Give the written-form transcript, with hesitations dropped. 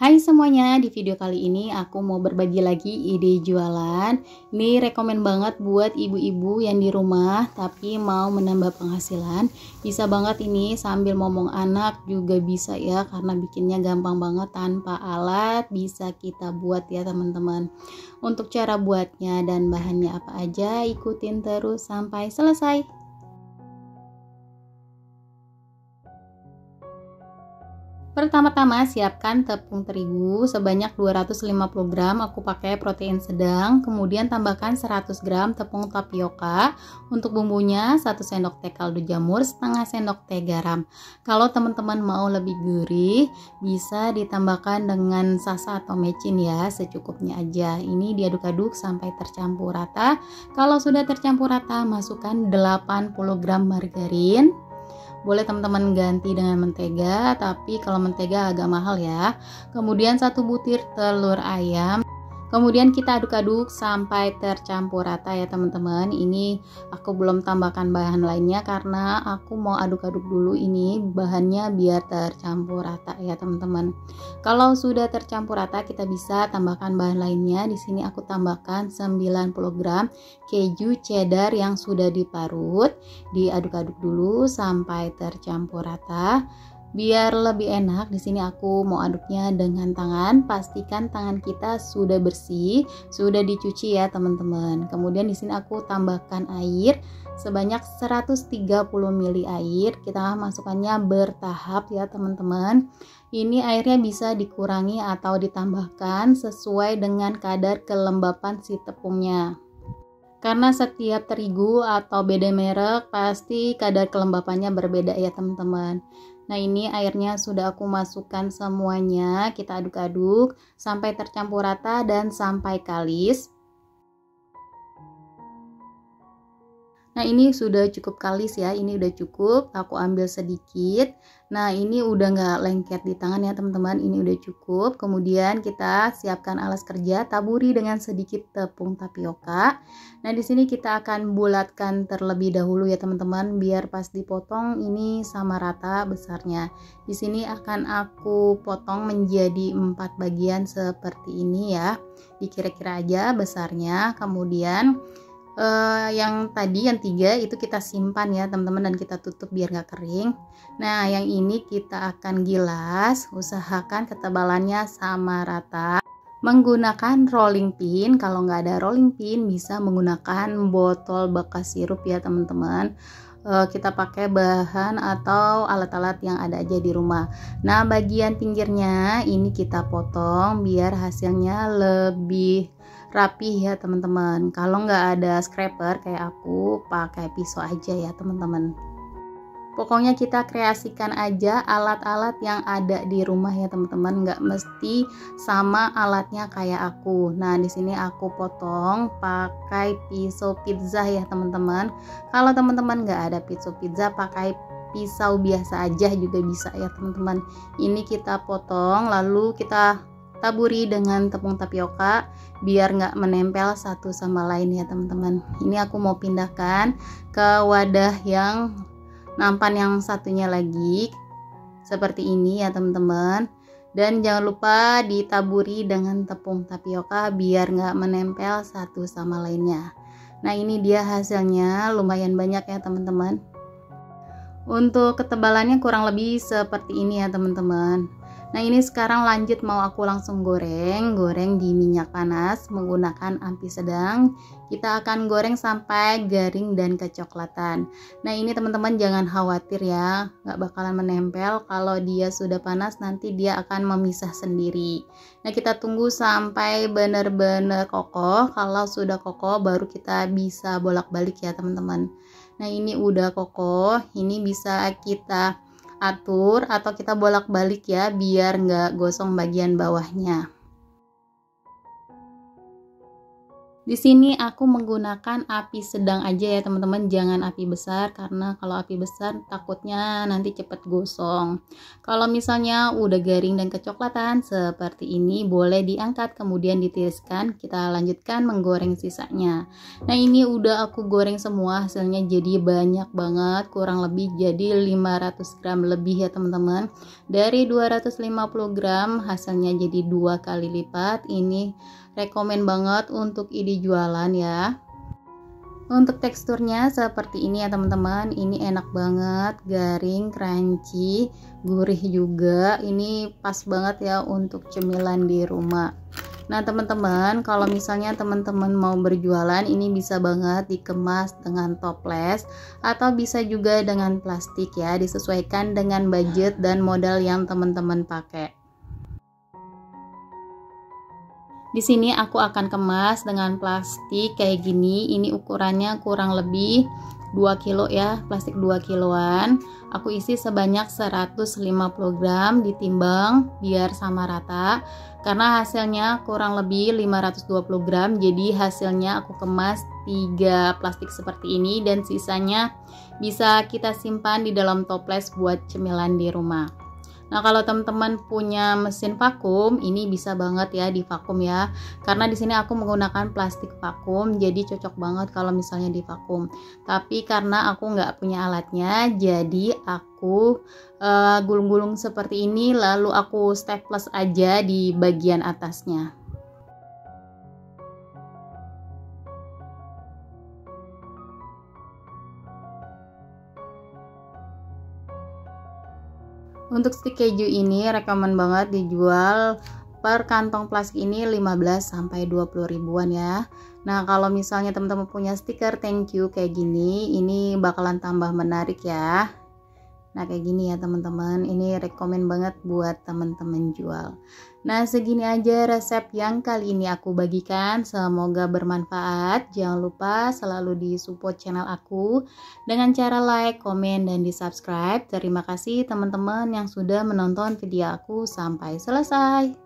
Hai semuanya, di video kali ini aku mau berbagi lagi ide jualan. Ini rekomen banget buat ibu-ibu yang di rumah tapi mau menambah penghasilan. Bisa banget ini sambil ngomong anak juga bisa ya, karena bikinnya gampang banget tanpa alat, bisa kita buat ya teman-teman. Untuk cara buatnya dan bahannya apa aja, ikutin terus sampai selesai. Pertama-tama siapkan tepung terigu sebanyak 250 gram, aku pakai protein sedang. Kemudian tambahkan 100 gram tepung tapioka. Untuk bumbunya 1 sendok teh kaldu jamur, setengah sendok teh garam. Kalau teman-teman mau lebih gurih, bisa ditambahkan dengan sasa atau mecin ya, secukupnya aja. Ini diaduk-aduk sampai tercampur rata. Kalau sudah tercampur rata, masukkan 80 gram margarin. Boleh teman-teman ganti dengan mentega, tapi kalau mentega agak mahal ya. Kemudian 1 butir telur ayam. Kemudian kita aduk-aduk sampai tercampur rata ya teman-teman. Ini aku belum tambahkan bahan lainnya karena aku mau aduk-aduk dulu ini bahannya biar tercampur rata ya teman-teman. Kalau sudah tercampur rata, kita bisa tambahkan bahan lainnya. Di sini aku tambahkan 90 gram keju cheddar yang sudah diparut. Diaduk-aduk dulu sampai tercampur rata. Biar lebih enak, di sini aku mau aduknya dengan tangan. Pastikan tangan kita sudah bersih, sudah dicuci ya teman-teman. Kemudian di sini aku tambahkan air sebanyak 130 ml air. Kita masukkannya bertahap ya teman-teman. Ini airnya bisa dikurangi atau ditambahkan sesuai dengan kadar kelembapan si tepungnya. Karena setiap terigu atau beda merek pasti kadar kelembapannya berbeda ya teman-teman. Nah ini airnya sudah aku masukkan semuanya, kita aduk-aduk sampai tercampur rata dan sampai kalis. Nah ini sudah cukup kalis ya, ini udah cukup, aku ambil sedikit. Nah ini udah nggak lengket di tangan ya teman-teman, ini udah cukup. Kemudian kita siapkan alas kerja, taburi dengan sedikit tepung tapioka. Nah di sini kita akan bulatkan terlebih dahulu ya teman-teman, biar pas dipotong ini sama rata besarnya. Di sini akan aku potong menjadi 4 bagian seperti ini ya, dikira-kira aja besarnya. Kemudian yang 3 itu kita simpan ya teman-teman, dan kita tutup biar nggak kering. Nah yang ini kita akan gilas, usahakan ketebalannya sama rata menggunakan rolling pin. Kalau nggak ada rolling pin, bisa menggunakan botol bekas sirup ya teman-teman. Kita pakai bahan atau alat-alat yang ada aja di rumah. Nah bagian pinggirnya ini kita potong biar hasilnya lebih rapi ya teman-teman. Kalau nggak ada scraper kayak aku, pakai pisau aja ya teman-teman. Pokoknya kita kreasikan aja alat-alat yang ada di rumah ya teman-teman, nggak mesti sama alatnya kayak aku. Nah di sini aku potong pakai pisau pizza ya teman-teman. Kalau teman-teman nggak ada pisau pizza, pakai pisau biasa aja juga bisa ya teman-teman. Ini kita potong lalu kita taburi dengan tepung tapioka biar nggak menempel satu sama lain ya teman-teman. Ini aku mau pindahkan ke wadah yang nampan yang satunya lagi seperti ini ya teman-teman. Dan jangan lupa ditaburi dengan tepung tapioka biar nggak menempel satu sama lainnya. Nah ini dia hasilnya, lumayan banyak ya teman-teman. Untuk ketebalannya kurang lebih seperti ini ya teman-teman. Nah ini sekarang lanjut mau aku langsung goreng di minyak panas menggunakan api sedang. Kita akan goreng sampai garing dan kecoklatan. Nah ini teman-teman jangan khawatir ya, nggak bakalan menempel. Kalau dia sudah panas nanti dia akan memisah sendiri. Nah kita tunggu sampai benar-benar kokoh. Kalau sudah kokoh baru kita bisa bolak-balik ya teman-teman. Nah ini udah kokoh, ini bisa kita atur atau kita bolak-balik ya biar nggak gosong bagian bawahnya. Di sini aku menggunakan api sedang aja ya teman-teman, jangan api besar karena kalau api besar takutnya nanti cepet gosong. Kalau misalnya udah garing dan kecoklatan seperti ini, boleh diangkat kemudian ditiriskan. Kita lanjutkan menggoreng sisanya. Nah ini udah aku goreng semua, hasilnya jadi banyak banget, kurang lebih jadi 500 gram lebih ya teman-teman. Dari 250 gram hasilnya jadi 2 kali lipat. Ini rekomen banget untuk ide jualan ya. Untuk teksturnya seperti ini ya teman-teman, ini enak banget, garing, crunchy, gurih juga. Ini pas banget ya untuk cemilan di rumah. Nah teman-teman, kalau misalnya teman-teman mau berjualan, ini bisa banget dikemas dengan toples atau bisa juga dengan plastik ya, disesuaikan dengan budget dan modal yang teman-teman pakai. Di sini aku akan kemas dengan plastik kayak gini. Ini ukurannya kurang lebih 2 kilo ya, plastik 2 kiloan. Aku isi sebanyak 150 gram, ditimbang biar sama rata. Karena hasilnya kurang lebih 520 gram, jadi hasilnya aku kemas 3 plastik seperti ini dan sisanya bisa kita simpan di dalam toples buat cemilan di rumah. Nah kalau teman-teman punya mesin vakum, ini bisa banget ya di vakum ya. Karena di sini aku menggunakan plastik vakum, jadi cocok banget kalau misalnya di vakum. Tapi karena aku nggak punya alatnya, jadi aku gulung-gulung seperti ini, lalu aku staples aja di bagian atasnya. Untuk stik keju ini rekomen banget dijual per kantong plastik ini 15 sampai 20 ribuan ya. Nah, kalau misalnya teman-teman punya stiker thank you kayak gini, ini bakalan tambah menarik ya. Nah, kayak gini ya teman-teman. Ini rekomen banget buat teman-teman jual. Nah, segini aja resep yang kali ini aku bagikan. Semoga bermanfaat. Jangan lupa selalu di-support channel aku dengan cara like, komen, dan di-subscribe. Terima kasih teman-teman yang sudah menonton video aku sampai selesai.